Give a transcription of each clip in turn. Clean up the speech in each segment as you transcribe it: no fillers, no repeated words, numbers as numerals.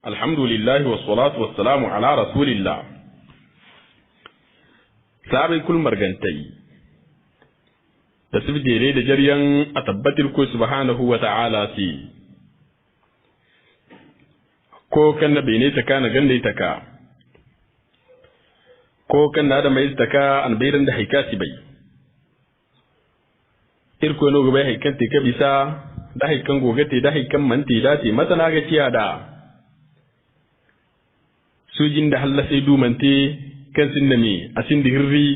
alhamdulillah wassalatu wassalamu ala rasulillah. Sabai kul margantai da su jere da jaryan a tabbatar ko subhanahu wa ta'ala si ko kan na bene ta kana gande ta ka ko kan na da mai ta ka an bayran da haikasi bai irko no gobe haikan te ka bisa da haikan gogate da haikan manti da te masana ga ciya da sujin da halla sai dumante kan sin da me asin da hirri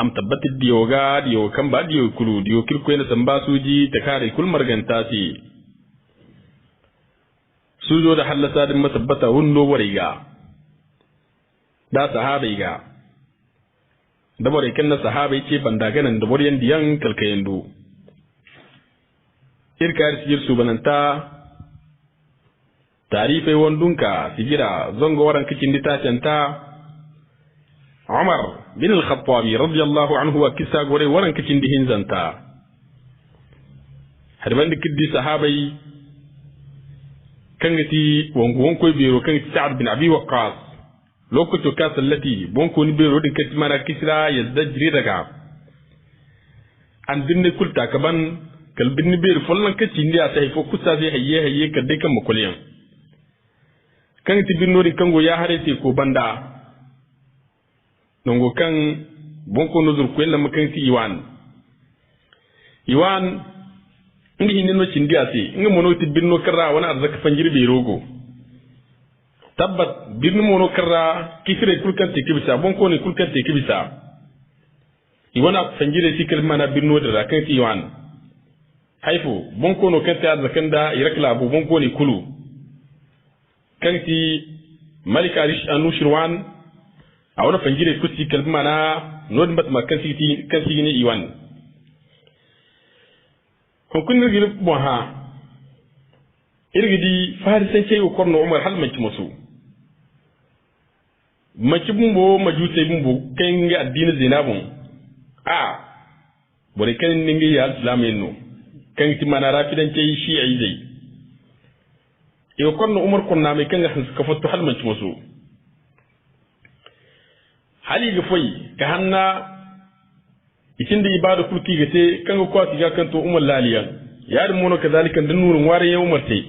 am tabbatar da yoga da yau kan ba da yau kulu da yau kirko yana san ba suji ta kare kul marganta ce sujo da hallasa din masabbata wunno wariga da sahabai ga da bare kan na sahabai ce banda ganan da boriyan diyan kalkayen do irkar sijir su bananta tarifai wandunka sigira zongo waran kicin ditacenta Umar bin al-Khattab radiyallahu anhu wa kisa gore waran kicin dihin zanta harban dikiddi sahabai kan gati wongo koy biro kan Sa'd bin Abi Waqqas lokacin ka sallati bonko ni biro din kati mana kisra yazdajri daga an dinne kulta kaban kalbin ni biro follan kaci ndiya sai fo kusa zai hayye kadai kan makuliyan kan ti binori kango ya harete ko banda nongo kan bonko nuzur ko ella makan ti iwan ngi hinno cindi ati ngi mono ti binno karra wana arzaka fanjirbe rogo tabbat binno mono karra kifire kulkan te kibisa bonko ne kulkan te kibisa iwana fanjire tikal mana binno da kan ti haifu bonko no kan ta arzakan da irakla bu bonko ne kulu kanti malika rish anushirwan a wani fangire kusi kalma na nodin batma kansi ne iwan hukun rigil buha irgidi farisan ce ko korno umar hal manci musu maki bumbo majuse bumbo kan ga addinin zinabun bore kan ningi ya islamin no kan ti mana rafidan ce shi ai zai iyo konno umar konna mai kanga ka fatto hal manci musu hali ga foi ka hanna ikin da ibada kulki gate kanga ko tiga kan to umar laliyan ya da mono kazalika dan nurun ware ya umar tai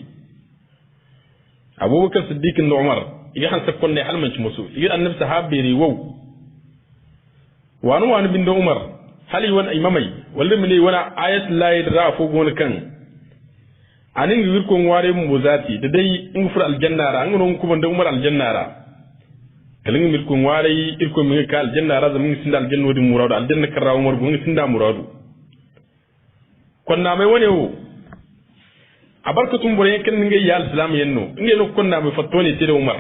abubakar siddiq da umar iga han sa konne hal manci musu iga annabi sahabbi riwau wani bin da umar hali wan imamai wallahi ne wana ayatul lahi da rafu gon kan anin gi wirkon ware mu zati da dai in fur aljannara an non kuma da umar aljannara kalin wirkon ware irko min ka aljannara zamin sinda aljanno di muradu aljanna karra umar gun sinda muradu konna mai wane wo abarkatun bore kan ngai ya islam yanno ngai no konna mai fatone tire umar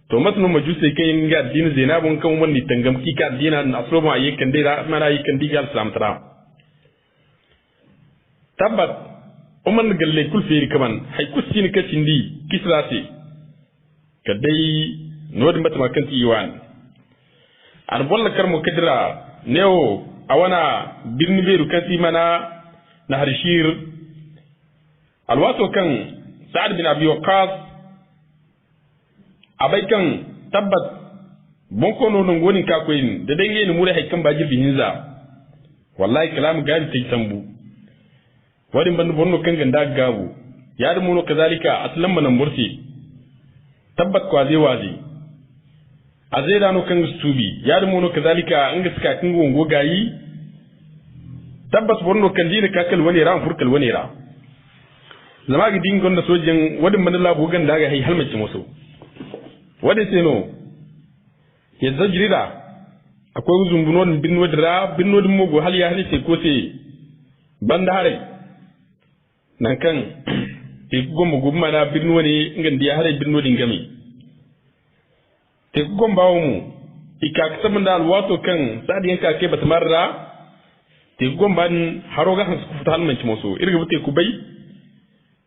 to matno majuse kai ngai addini zainabun kan umar ni tangam ki ka addina na asroba ayyukan dai da mana ayyukan digal islam tara tabbat umar na galle kul feri kaman hay kusin ka cindi kisrati kadai nodin batma kan tiwan an bolla karmo kadira neo awana birni beru kan mana na harshir alwato kan sa'ad bin abi waqas abai kan tabbat bonko no non gonin ka koyin da dange ni mure hay kan bajir bihinza wallahi kalam gari tay sambu wadin bandu bonno kan ganda gabu ya da muno kazalika aslan manan bursi tabbat ko wazi azai da no kan stubi ya da muno kazalika an gaska kin gongo gayi tabbat bonno kan dina kakal wani ran furkal wani ra zama ga din gonda sojin wadin bandu labu ganda ga hay halmaci musu wadin seno ya zajrida akwai uzumbunon binno dira binno dum mogo hal ya halice ko se banda hare nan kan te gombo gumma na birnu wani ngan dia hare birnu dingami te gomba mu ikak sabanda alwato kan sadi yanka ke batmarra te gomba haro ga hans ku tal manci moso irga bute ku bai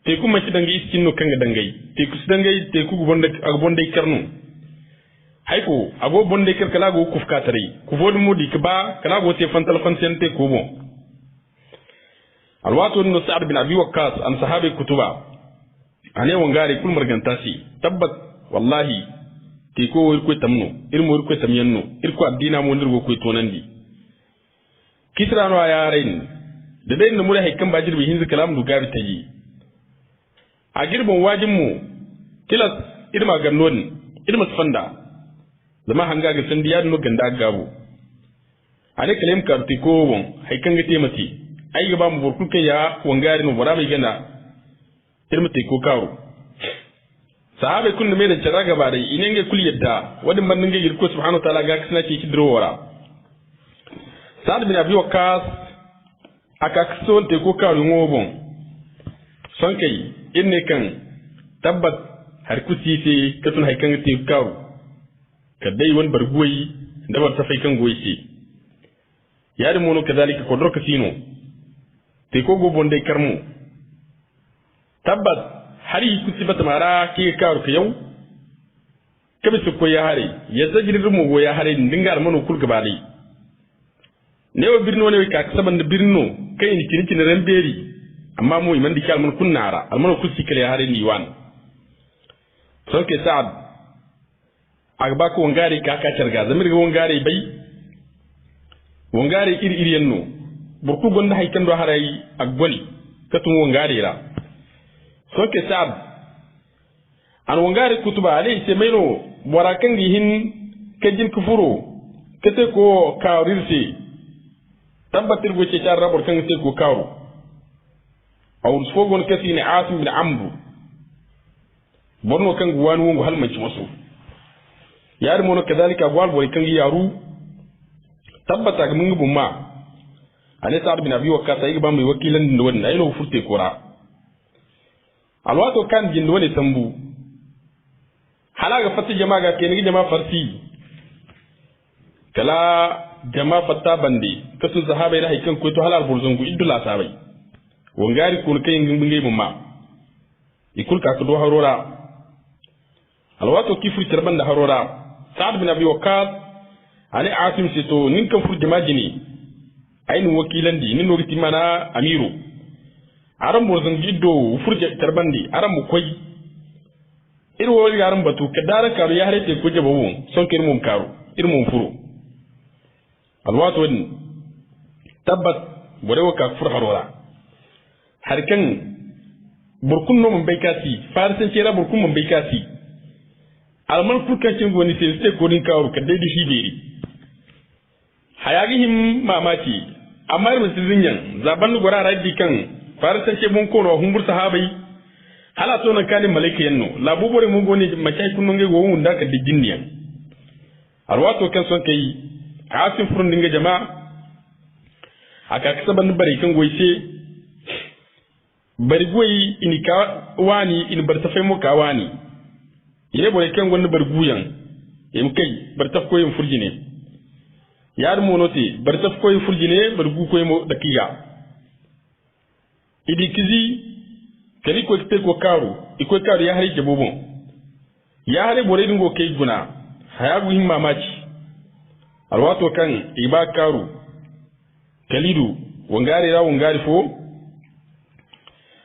te ku manci dangi iskinno kan ga dangai te ku dangai te ku bonde karnu haiko ago bonde kar kala go kufka tare ku fodu mudi ba kala go te fantal fansente ko mo alwato no Sa'd bin Abi Waqqas an sahabi kutuba ane wangare kul margantasi tabbat wallahi te ko wor ko tamno irmo wor ko tamyanno irko addina mo ndirgo ko tonandi kisrano ayarin da dai na mura haikan bajir bi hinzi kalam du gabi tayi a girbin wajin mu tilas irma gannon irma fanda zama hanga ga sandi ya no ganda gabo ane kalem karti ko won haikan ga temati ai ga ba mu burku kai ya wangare no bara mai ganda irma te ko kawo sahabe kun me da tsara gaba dai inen ga kul yadda wadin ban nge girko subhanahu wa ta'ala ga kisna ce kidrowara Sa'ad bin Abi Waqqas aka kson te ko kawo ngobon son kai inne kan tabbat har kusisi katun haikan te kawo kadai won bargoyi da bar ta faikan goyi yari mono kadalika ko dorka sino te ko gobon dai karmu tabbat hari kusibata mara ke kawo ka yau kabe su ko ya hare ya zagirin mu go ya hare dingar mano kul gabali ne wa birno ne ka saban da birno kai ni kini kini ramberi amma mu iman dikal mun kunnara almano kusi kale hare ni wan son ke sa'ad agba ko wangare ka charga zamir ga wangare bai wangare iri iri yanno burku gonda haikan do harai agboli katun wangare ra son ke sa'ad an wangare kutuba alai se meno warakan gihin kajin kufuro kate ko kawrirse tabbatir go ce tar rabor kan sai ko kawo aw sfogon kasi ne asim bin amru borno kan guwanu wongo halmanci wasu yar mono kadalika gwal boy kan yaru tabbata ga mungu bumma ane sa'ad bin abi waqqas ay ba mai wakilan din wannan ay no furte kora alwato kan jin wani tambu halaga fatti jama'a ga kenigi jama'a farsi kala jama fatta bande kasu sahabai da haikan ko to halal burzungu idula sabai wangari kun kai ngingi mumma ikul ka do harora alwato kifri tarban da harora sa'ad bin abi waqas ani asim sito nin kan fur jama jini ainu wakilan di nin nogiti mana amiru aram burzungu iddo furje tarbandi aram mu koy irwo garan batu kadara karu ya harete ko jabawu son kirmum karu irmum furu alwato wani tabbat borewa ka fur harora harkan burkun no mun baikasi farsan cera burkun mun baikasi alman kurkan cin goni sai gonin kawo ka dai dishi beri hayagi him mamaki amma mun sizinyan zaban gora raddi kan farsan ce mun kono humbur sahabai hala to nan kanin malaika yanno labubore mun goni macai kunnon ge go wunda ka dijinniyan alwato kan son kai asin furun dinga jama'a aka kasaban bari kan goyce bari goyi ini ka wani in bar tafai mu ka wani ire bore kan gon bar guyan em kai bar taf koyin furjine yar monote bar taf koyin furjine bar gu koyin mo dakiya idi kizi kali ko te ko karu iko karu ya hari jabobon ya hari bore dingo kai guna hayagu him mamaci alwato kan iba karu kalidu wangari ra wangari fo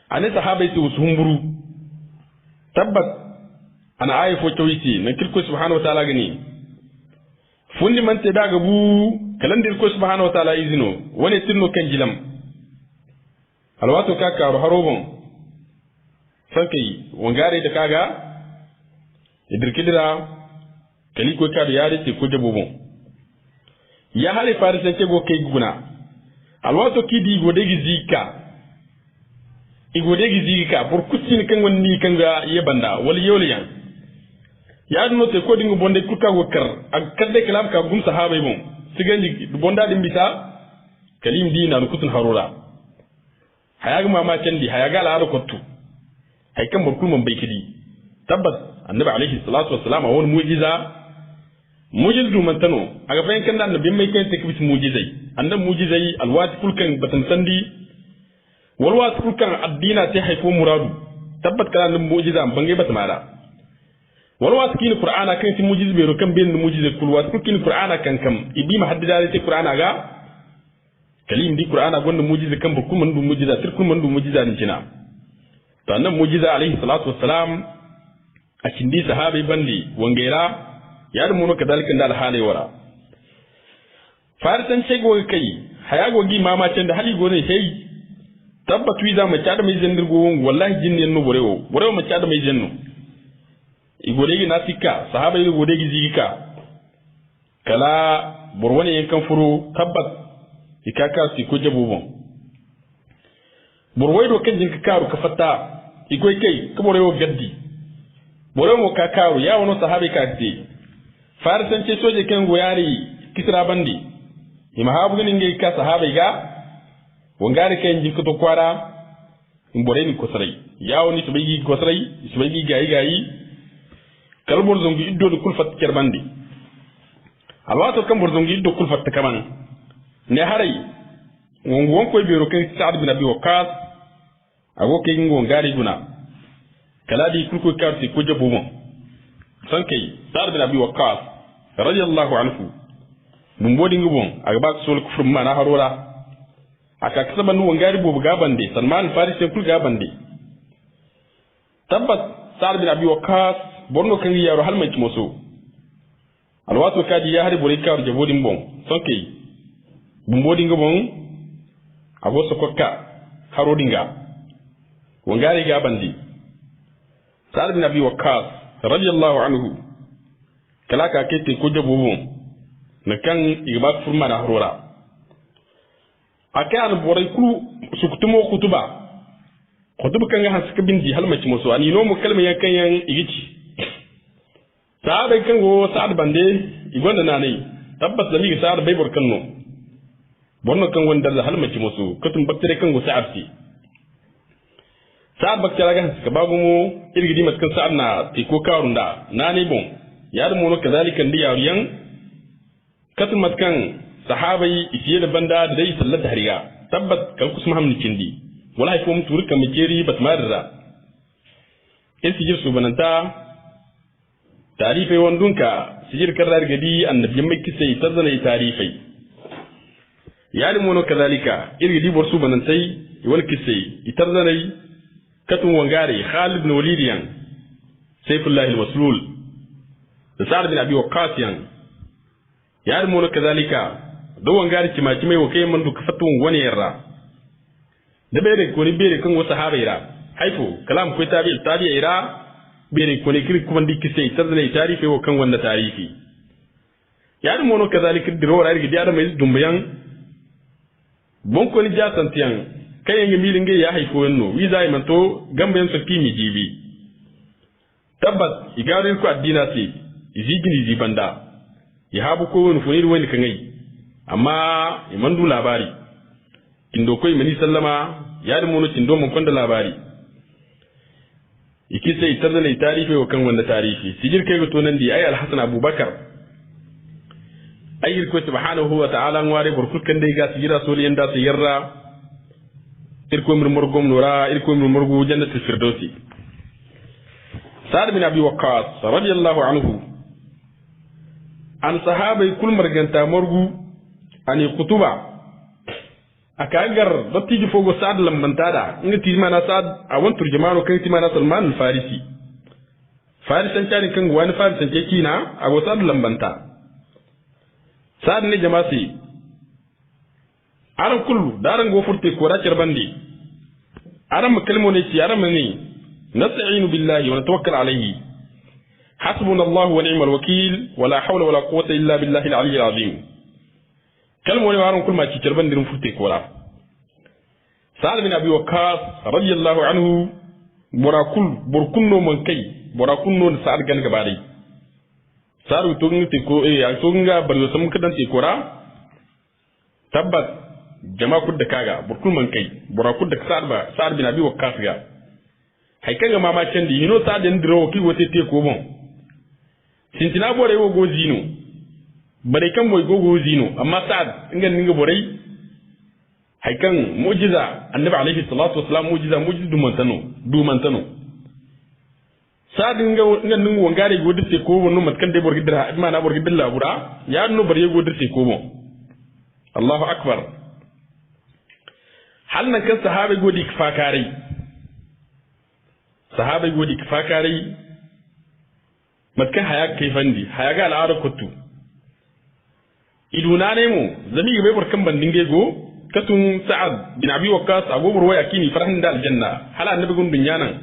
ane sahabai su humburu tabbat ana ayi fo tawiti na kirko subhanahu wa ta'ala gani fundi man te daga bu kalandir ko subhanahu wa ta'ala izino wani tinno kan jilam alwato ka karu harobon sankai wangari da kaga idirkidira kaliko karu yare te ko jabobon ya hali farisan ke go kai guna alwato kidi go degi zika igode gizika pour kusin kan wonni kan ga yebanda wal yoliyan ya no te ko dingo bonde kuka wokar ak kadde kalam ka gum sahabay bon siganji bonda dim bisa kalim dina no kutun harura hayaga mama candi hayaga la aro kottu hay kan barkul mon baykidi tabbat annabi alayhi salatu wassalam won mujizu man tano aga fayin kan da annabi mai kan take bis mujizai annabi mujizai alwati kulkan batan sandi walwati kulkan addina sai haifo muradu tabbat kana nan mujiza bangai bata mara walwati kin qur'ana kan si mujiz be ro kan ben mujiza kulwati kin qur'ana kan kam ibi ma haddada sai qur'ana ga kalim di qur'ana gonda mujiza kan burkun man du mujiza tirkun man du mujiza ni cina to annan mujiza alaihi salatu wassalam a cindi sahabi bandi wangera ya da muno kadalika da alhalai wara farisan ce go kai haya go gi mama can da hali go ne sai tabbatu yi za mu cada mai zendir go wallahi jinni no borewo mu cada mai zenno igode gi nasika sahaba yi gode gi zigika kala burwani yankan furo tabbat ikaka si ko jabubon burwai do kan jinka karu ka fatta igoi kai ka borewo gaddi borewo ka karu ya wono sahabi ka ti farisan ce soje kan goyari kisra bandi ima habu ganin ngai ka sahabi ga wangari kan jinka to kwara imbore ni kosrai ya woni to bigi kosrai to bigi gayi kalbor zongi iddo do kulfat kerbandi alwato kan borzongi iddo kulfat kaman ne harai won koy biro kan Sa'd bin Abi Waqqas ago ke ngari guna kala di kulko karti ko jabu mo sankay Sa'd bin Abi Waqqas radiyallahu anhu mun bodi ngubon aga ba sul kufur mana harora aka kasaban ngari bobu gabande Salman Farisi kul gabande tabbat Sa'd bin Abi Waqqas borno kan yaro halman ci moso alwato kadi ya hari bori kawr jabodin bon sonkey bumbodi ngobon ago sokokka harodinga wangari ga bandi Sa'd bin Abi Waqqas radiyallahu anhu kala ka kete ko jabobon na kan igba furma na harora akan borai ku suktumo kutuba kan ga haska bindi halmaci moso ani no mu kalma yankan yan igici sa'ad kan go sa'ad bande igonda nanai tabbas da mi sa'ad bai burkanno bonno kan wanda da halmaci musu katum baktare kan go sa'ad fi sa'ad baktare ga suka bagu mu irgidi matkan sa'ad na tiko karunda nani bon ya da mono kazalika ndi yariyan katum matkan sahabai isiye da banda da dai sallata hariya tabbas kan kusma hamni kindi wallahi ko mutu rika mikeri batmarra isi jirsu bananta tarifai wandunka sijir karrar gadi annabi mai kisai tazana tarifai yari mono kazalika irgidi borsu banantai wal kisai itarzanai katun wangare Khalid bin Walidiyan Saifullah al-Maslul da Sa'd bin Abi Waqqas yari mono kazalika do wangare kimaci mai wakai man duka fatun wani yarra da bere ko ni bere kan wasu habaira haifu kalam ko tabi'i ira bere ko ne kiri kuma dikki sai tazane tarifi wa kan wanda tarifi ya da mono kazalika dirora irgi da mai dumbayan bon ko ni ja tantiyan kai yangi milinge ya haifo yanno wi zai manto gambayan so kimi jibi tabbat igarin ko addina sai izigini zibanda ya habu ko wani funir wani kan ai amma imandu labari kindo koy mani sallama ya da mono kindo mun konda labari ikise itazana tarifi wa kan wanda tarifi sijir kai go tonan di ay al-Hasan Abubakar ayyir ko subhanahu wa ta'ala ngware burkut kan dai ga sijira soli yanda su yarra irko mir morgom nura irko mir morgu jannatul firdausi Sa'd bin Abi Waqqas radiyallahu anhu an sahabai kul marganta morgu ani kutuba akagar dotti fogo Sa'd lambantada inga timana Sa'd awan turjumano kan timana Salman al-Farisi farisan tani kan wani farisan ke kina ago Sa'd lambanta Sa'd ne jama'si aran kullu daran go furte ko racer bandi aran kalmo ne ci aran ne nasta'inu billahi wa natawakkal alayhi hasbuna Allah wa ni'mal wakeel wa la hawla wa la quwwata illa billahi al-'aliyyil 'azim kalmo ne waran kulma ci cerban dirin furte ko la Sa'd bin Abi Waqqas radiyallahu anhu borkunno man kai borakunno da Sa'd gan gaba dai Sa'd to ngi ko ya to nga bar yo sam kadan te kora tabbat jama'a kudda kaga borkun man kai borakud da Sa'd bin Abi Waqqas ga haikan ga mama can di hino Sa'd den diro ki wote te ko bon sintina bore wo go zino bare kan boy go zino amma Sa'd ingan ninga borai haikan mu'jiza annabi alaihi salatu wassalam mu'jiza du mantano Sa'd ingan ninga wangare go dirte ko wonno matkan de borgi dira ma na borgi dilla bura ya no bare go dirte ko bon Allahu akbar hal nan kan sahabe go dik fakare sahabai godi kafakari matkan haya kai fandi haya ga al'ada kutu iduna ne mu zami ga bai barkan bandin gego katun sa'ad bin abi waqqas agobur waya kini farhan da aljanna hala annabi gun dunya nan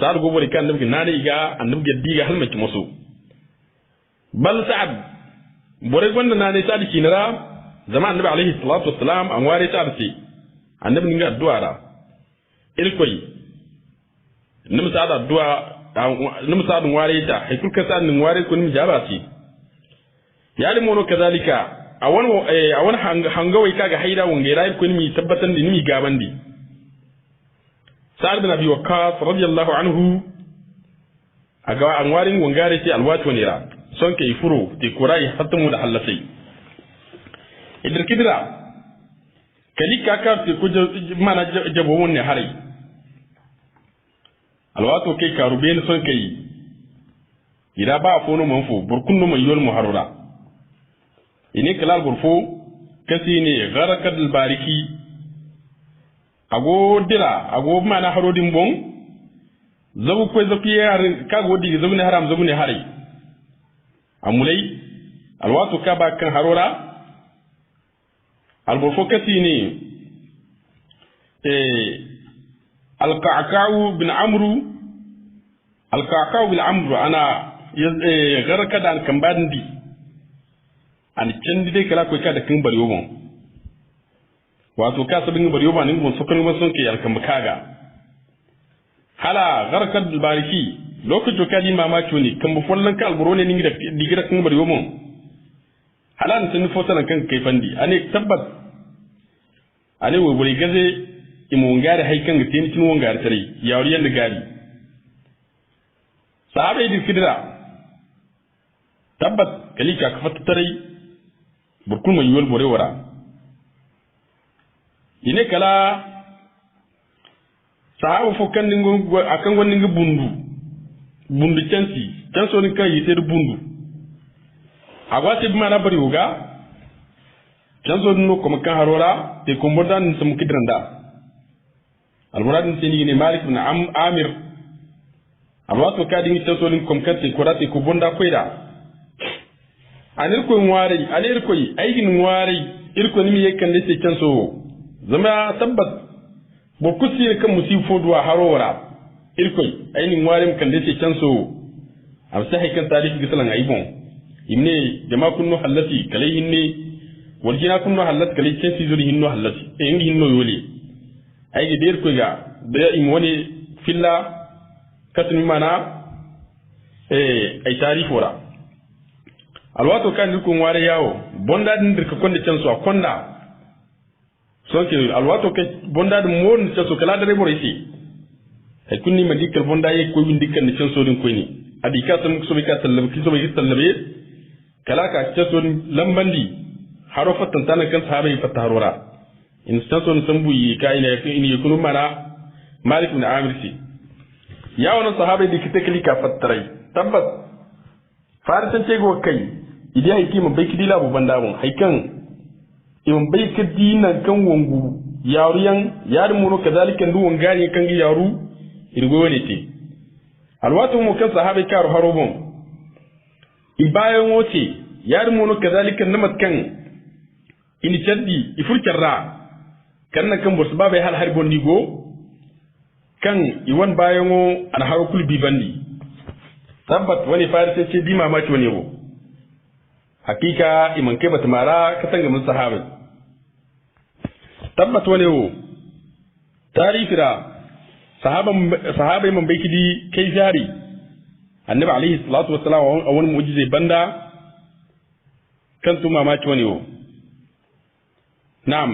sa'ad gobur kan annabi nane ga annabi gaddi ga halmaki musu bal sa'ad bore gonda nane sa'ad kinara zama annabi alaihi salatu wassalam an ware sa'ad ce annabi ninga addu'a ra ilkoy nim sa'ad addu'a nim sa'ad ware ta haikul ka sa'ad nin ware ko nim jaba ce ya limono kazalika a wani hangawai kaga haida wanga rai ko ni tabbatan da ni gaban di sa'ad bin abi waqqas radiyallahu anhu aga an warin wangare sai alwato ne ra son kai furo te kurai hatta mu da hallasai idan kidira kalika ka te ko mana jabo wonne harai alwato kai karube ne son kai ida ba fono manfo burkunno mai yol mu harura ini kalal gurfo kasi ne gharakad albariki ago dira ago mana harodin bon zabu ko zakiyar kago digi zabu ne haram zabu ne hari amulai alwatu ka ba kan harora algurfo kasi ne alqa'qa'u bin amru alqa'qa'u bil amru ana gharakad an kambandi an candi dai kala ko ka da kin bari yobon wato ka sabin bari yobon nin bon sokon mun son ke alkan kaga hala garkad bariki lokacin ka di mamaki ne kan bu follan ka alburo ne ningi da digira kin bari yobon hala an sun fotan kan kai fandi ane tabbat ane wo bari gaze imu ngare haikan ga tin tin wongar tare yawriyan da gari sahabe di kidra tabbat kalika ka fatta tare burkun mai yol bore wara ine kala sahabu fokan ningo akan wonni ngi bundu chanso ni kai yite bundu agwate bima na bari uga chanso no kuma kan harora te ko mordan sam kidranda almurad ni seni ne malik ibn amir alwato kadi chanso ni kom katti ko rate ko bonda koida anir ko ngwari anir ko aigin ngwari irko nimi yekan de canso zama tabbat bo kusi kan musifo duwa harora irko aini ngwari kan de canso am sai kan tarihi gisalan aibon imne jama kunno halati kalai hinne waljina kunno halat kalai censi zuri hinno halati ngi hinno yoli aigi der ko ga da im woni filla katmi mana ay tarihi wora alwato kan dukun ware yawo bonda din dirka konde canso akonda sonke alwato ke bonda dum mon canso kala dare bore isi ay kunni ma dikkel bonda ye ko win dikkel ni canso din ko ni adi ka sam so be ka tallabe ki so be tallabe kala ka canso lambandi haro fatan tan kan sahabe fatta harora in canso sambu yi ka ina ini yakunu mara malik ibn amir si yawo na sahabe dikite klika fattarai tabbat farisan ce go kai idan haiki mun bai kidila bu banda mun haikan in bai kidina kan wongu yaruyan yar mu kazalika ndu wongani kan gi yaru irgo ne ce alwatu mu kan sahabe karu harobon ibayan wote yar mu kazalika namat kan ini caddi ifurkarra kan kan borsu babai hal harbon digo kan iwan bayan wo an harokul bibandi tabbat wani farisa ce bi mamaki wani ro hakika iman kai bata mara ka tanga mun sahabi tabbat wani ro tarifira sahabai man bai kidi kai jari annabi alaihi salatu wassalam a wani mu'jiza banda kan tu mamaki wani ro na'am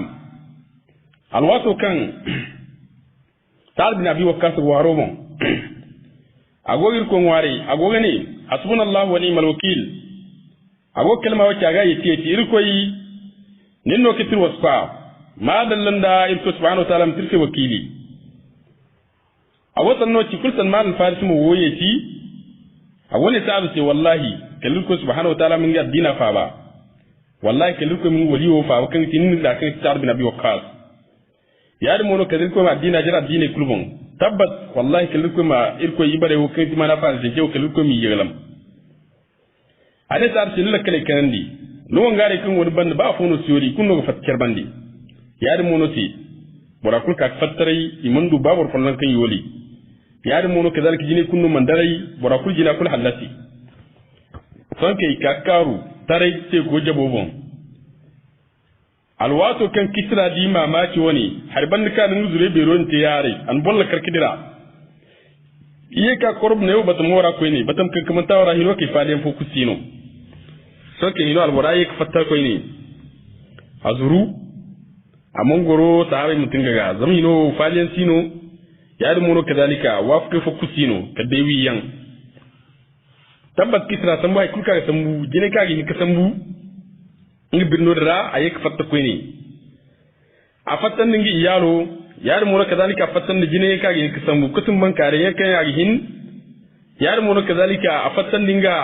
alwato kan Sa'ad bin Abi Waqqas waro mon agogir ko ngware agogane hasbunallahu wa ni'mal wakeel ago kalma wacce aga yiti irko yi ninno kitir wasfa ma dallanda irko subhanahu wa ta'ala mutirke wakili awosan no ci kulsan mal faris mu woyeti agone sabu ce wallahi kalirko subhanahu wa ta'ala mun ga dina fa ba wallahi kalirko mun waliyo fa kan tin da kan Sa'ad bin Abi Waqqas yari mono kadin ko ma dina jara dine kulbon tabbat wallahi kalko ma irko ibare wo kai mana fa je ko kalko mi yegalam ade sar sin la kale kanandi no ngare kan woni band ba fono siori kunno fatkar bandi yaade mono ti bora kul ka fattarai imandu babur fallan kan yoli yaade mono kadalika jini kunno mandarai bora kul jina kul halati sanke ka karu tarai te go jabobon alwato kan kisra di mamaki wani har ban ka nan zure be ron te yare an bolla karkidira iye ka korb ne batam wora ko ni batam kan kuma tawara hiro ke falen fo kusino so ke ni alwara yek fatta ko ni azuru amongoro taare mutinga ga zamino falen sino yaade mono kadalika wafke fo kusino kadewi yang tabbat kisra sambu ay kulka sambu jine ka gi ka sambu ngi birno dara ayek fatta ko ni a fattan ngi iyalo yaade mono kadalika fattan jine ka gi ka sambu kusum bankare yakan ya hin yaade mono kadalika a fattan dinga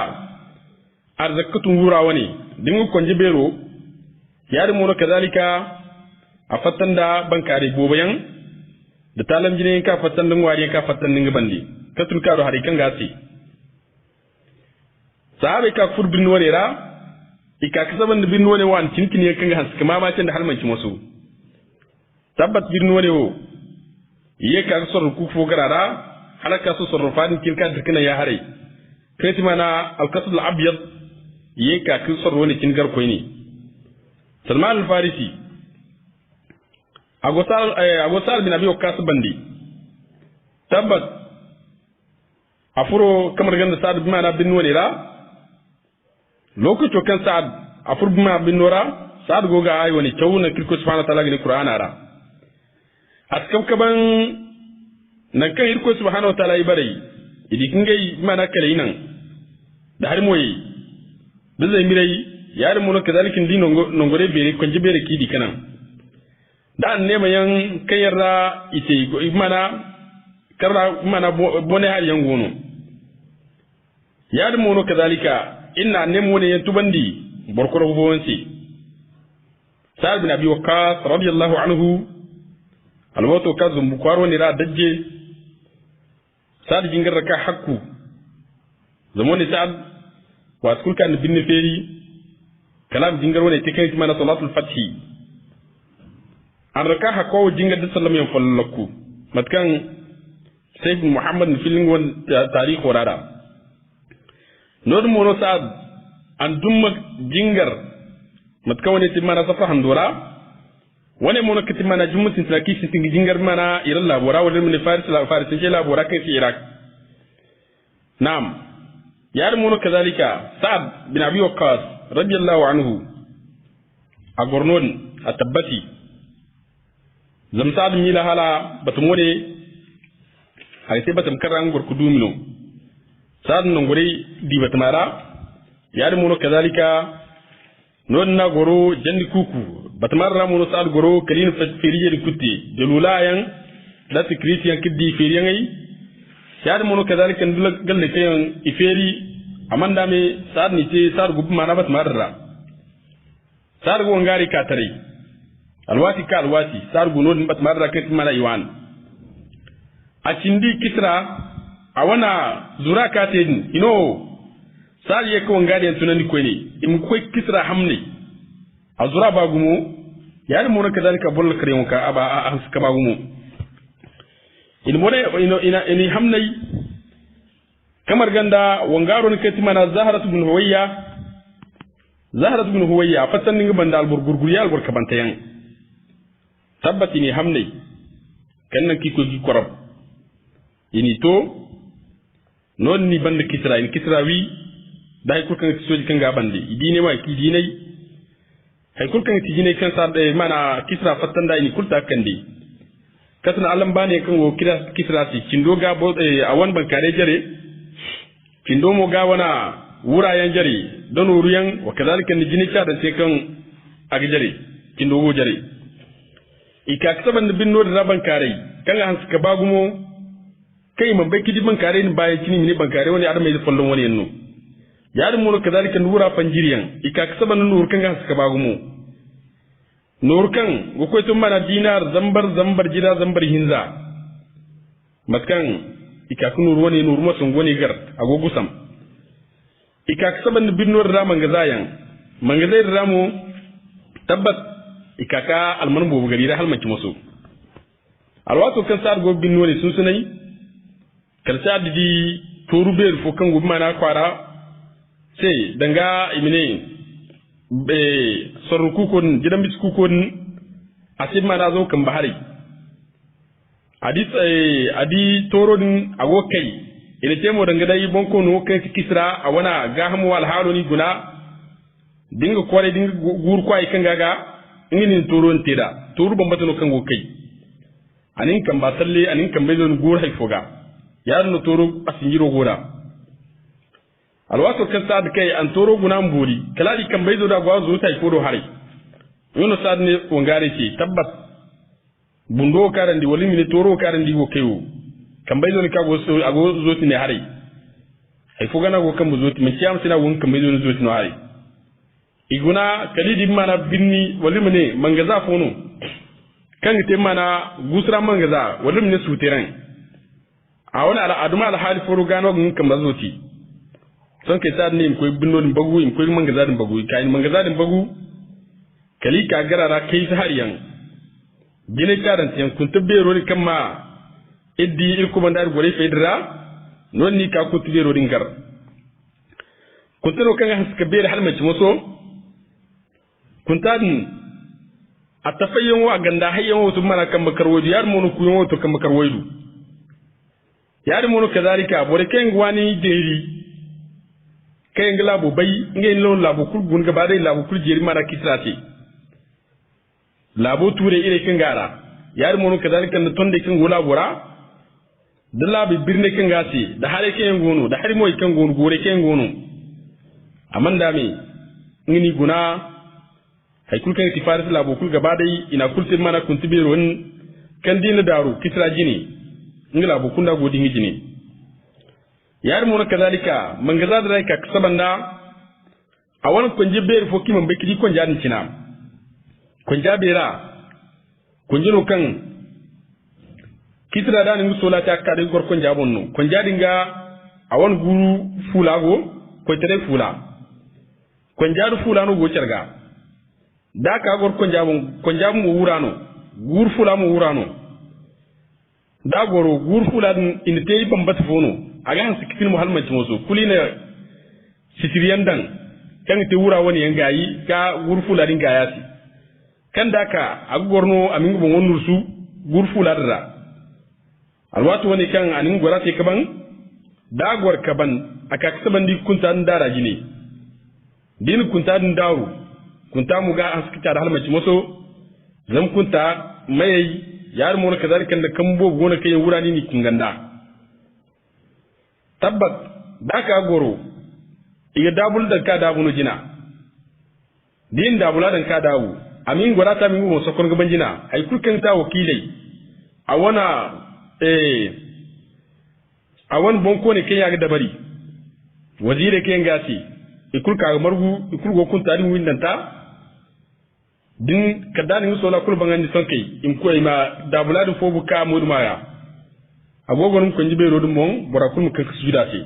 arzakatu wura wani dingu konje bero yaade mono kadalika a fattan da bankare bobayan da talam jine ka fattan din wari ka fattan dinga bandi katul ka do hari kan gasi sahabe ka fur bin wonera ika kasaban bin wone wan tinkin ya kanga haska ma ma can da halmanci masu tabbat bin wone wo iye ka sor ku fo garara halaka su sor fadin kin ka dirkina ya hare kai mana al-qasd al-abyad iye ka sor woni kin gar koy ni Salman al-Farisi agosal bin abi wakas bandi tabbat afuro kamar ganda sa'ad bin mana bin wonera lokacin kan sa'ad a furbima bin nora sa'ad goga ai wani kyau kirko subhanahu wa ta'ala ga qur'ana ra askam kaban nan kan kirko subhanahu wa ta'ala ibare idi kingai mana kale nan da har moyi da zai mirai yar mu no kazalikin dino nongore bere kon jibere kidi kanan da an nema yan kayarra ite mana karra mana bone har yan gono yar mu no kazalika inna nemo ne tubandi borkoro bonsi sa'ad bin abi waqqas radiyallahu anhu alwato kazum bukwaro ni ra dajje sa'ad jingar ka hakku zamoni sa'ad wa skul kan bin feri kalam jingar woni tikai mana salatul fathi an raka hakko jingar da sallam yan fallaku matkan sayyid muhammad filin won tarikh warara nod mono sa'ad an dumma jingar matka woni timana safa handora woni mono kitimana jumutin traki sitin jingar mana iran labora wala min faris la faris je labora kai fi iraq nam yar mono kazalika sa'ad bin abi waqqas radiyallahu anhu agornon atabati zam sa'ad mila hala batumode ay sai batum karan gor kudumino sa'ad non gore di batmara yar mono kazalika non na goro jandi kuku batmara mono sa'ad goro kalin feriye di kutti de lulayan da security kiddi feriyan ay yar mono kazalika ndula galle kayan iferi amanda me sa'ad ni te sa'ad gubu mana batmara sa'ad go ngari katare alwati ka alwati sa'ad go non batmara kat mana iwan a cindi kisra a wana zura ka te ino sari ye ko ngade tunani ko ni im ko kisra hamni a zura ba gumo yar mo na kadalika bol kare ka aba a haska ba gumo in mo ina ini hamnai kamar ganda wangaro ni kati mana zaharatu bin huwayya fatan ninga banda alburgurgur ya albur kabantayan tabbati ni hamnai kannan kiko gi korab ini to non ni bande kisra in kisra wi dai ko kan soji kan ga bande idine ma ki dinai hay ko kan ti dinai kan sa mana kisra fatan da ni kulta kande kasna alam bane kan wo kisra ti kindo ga bo a wan ban kare jare kindo mo ga wana wurayen jare don uruyan wa kadalika ni jini cha da ce kan ag jare kindo go jare ika kasaban bin no da ban kare kan han suka bagumo kai man bai kidi ban kare ni baya kini ni ban kare wani adam mai fallon wani yanno ya da mu kadalika nura fanjiriyan ika kasaban nur kan ga suka bagumo nur kan go ko tun mana dinar zambar jira zambar hinza matkan ika kunu ruwani nur mo sun goni gar agogu sam ika saban binnor da mangazayan mangazai da ramu tabbat ika ka alman bobu gari da halmanci maso alwato kan sa go binnor ne sun sunai kalsa didi toru ber fo kan go mana kwara sai danga imine be sorku kon jidan bisku kon asib mana zo kan bahari adi toro din awokai ina temo danga dai bonko no kai kisra a wana gahamu wal haloni guna dinga kware dinga gur kwai kan gaga ingin toro ntida toro bambata no kan wokai anin kan ba salle anin kan bai zon gur hay foga yar no toro asinjiro gora alwato kan sad kai an toro guna mburi kalali kan bai zo da gwazo tai kodo hari yono sad ne wongare ce tabbat bundo karandi wali mini toro karandi go kewo kambai zo ni kago so ago zoti ne hari ay fogana go kambu zoti mi ciam sina won kambai zo ni zoti no hari iguna kalidi mana binni wali mini mangaza fono kan te mana gusra mangaza wali mini suteran a wani ala aduma ala hali foro gano gun kamba zoti son ke sad ni ko binno ni bagu in ko mangaza din bagu kai mangaza din bagu kali ka garara kai hariyan gine karan tiyan kun tabbero ni kama iddi il komandar gore fedra non ni ka kun tabbero din gar kun tano kan haska bere halmaci moso kun tan atafayyan wa ganda hayyan wato mana kan makarwaidu yar mono ku wato kan makarwaidu yar mono kazalika bore ken gwani deri kayen labo bai ngeen lon labo kul gun gaba dai labo kul jeri mara kisati labo ture ire kin gara yar mono kadalika na tonde kin gola gora da labi birne kin gasi da hare kin gono da har moy kin gono gore kin gono amanda mi ngini guna hay kul kan tifaris labo kul gaba dai ina kulti mana kunti beron kan dina daru kisra jini ngila bo kunda godi ngijini yar mono kadalika mangaza da raika sabanda awan kunji ber fo kiman bekidi kon jani cinam kun jabira kun jino kan kitira da ni sola ta ka de gor kon jabon no kun jadinga awan guru fulago ko tere fula kun jadu fula no go cerga da ka gor kon jabon mo wurano gur fula mo wurano da goro gur fula din in te bambat fono aga han sikin mo halmanci moso kulina sitiriyan dan kan te wura woni yangayi ka gur fula din gayasi kan daka agorno amingu bon nursu gurfu ladra alwatu woni kan anin gorate kaban dagor kaban aka kasabandi kunta ndara jini din kunta ndaru kunta muga askita da halmaci moso zam kunta mai yar mu kazalika da kambo gona kai wurani ni kinganda tabbat daka goro iga dabul da ka dabuno jina din dabula dan ka dawu amin gorata min mo sokon ga banjina ay kulkan ta wakilai awana awan bonko ne kenya ga dabari wazire ken gasi ikulka margu ikulgo kun tari windanta din kadani muso la kul bangandi sonkai in ko ima dabuladu fobu ka mudmaya agogonum ko jibe rodum mon bora kun kan sujuda ce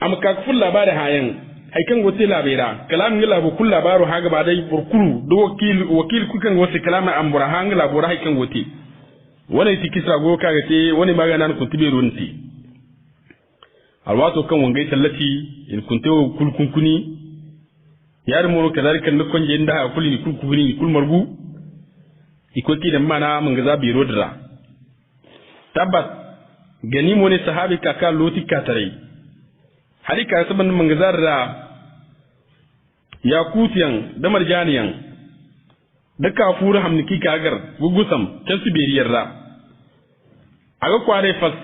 am ka kuful labari hayan hay kan gote labera kalam ngila bu kul labaru haga ba dai burkuru do wakil ku kan gote kalama am bora hanga labora hay kan gote wala ti kisa go kaga te wani magana ku tibe ronti alwato kan wangai sallati in kunte kul kunkuni yar moro kadalika ne konje inda kul ni kul kunkuni kul margu ikoti da mana mun ga zabi rodra tabbas gani mo ne sahabi kaka loti katare halika saban mun ga zarra yakutiyan da marjaniyan da kafuru hamniki kagar gugusam ta sibiriyar ra aga kware fas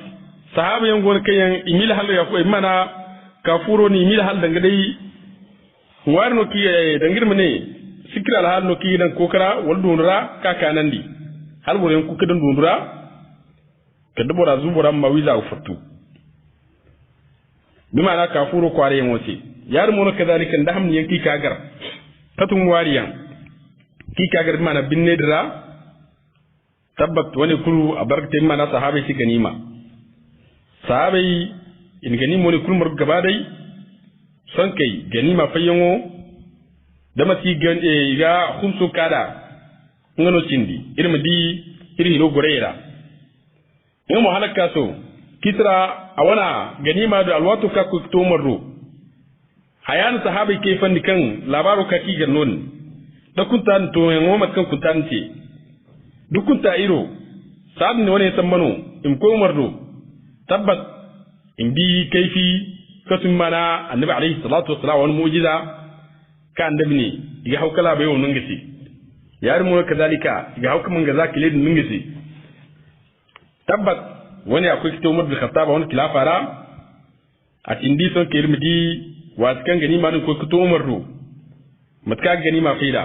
sahabiyan gon kayan imil hal ya ko mana kafuro ni imil hal danga dai warno ki dangir mene sikra hal no ki dan kokara wal dunura kaka nandi hal boren ku kidan dunura kada bora zubura mawiza ufatu bima na kafuro kware yan wote yar mono kadalika ndaham ni yanki kagar tatum wariyan ki kagar mana binne dira tabbat wani kulu a barkatai mana sahabai shi ganima sahabai in ganima wani kulmar gaba dai son kai ganima fayyanwo da mati ga kumso kada ngano cindi irma di iri hilo goreira in mu halaka so kitra a wana ganima da alwatu ka ku to marro hayan sahabai kai fandi kan labaro ka ki gannon da kuntan to yan mat kan kuntan ce dukunta iro sa'ad ne wani sammano in ko marro tabbat in bi kaifi kasun mana annabi alaihi salatu wassalam wani mu'jiza ka annabi ne ya haukala bai wannan gaci yar mu kazalika ga hukumin ga zaki ledin nun gaci tabbat wani akwai kito umar bin khattab wani kilafara a tindi son ke irmidi wa kan gani ma ko kito umar ro matka gani ma faida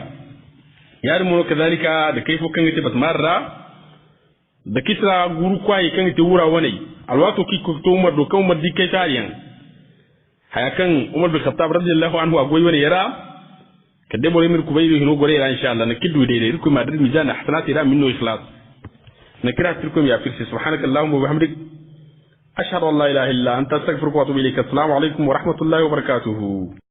yar mu kazalika da kaifo kan gaci bas marra da kisra guru kwai kan gaci wura wani alwato ki kito umar do kan umar di kai tariyan hayakan umar bin khattab radiyallahu anhu agoyi wani yara kadde mo lemir ku bayri hino gore insha Allah na kiddu de de ku ma dal mizan hasanati ra minno ikhlas na kira tilkum ya firsi subhanakallahumma wa bihamdik ashhadu an la ilaha illa anta astaghfiruka wa atubu ilaik assalamu alaikum wa rahmatullahi wa barakatuh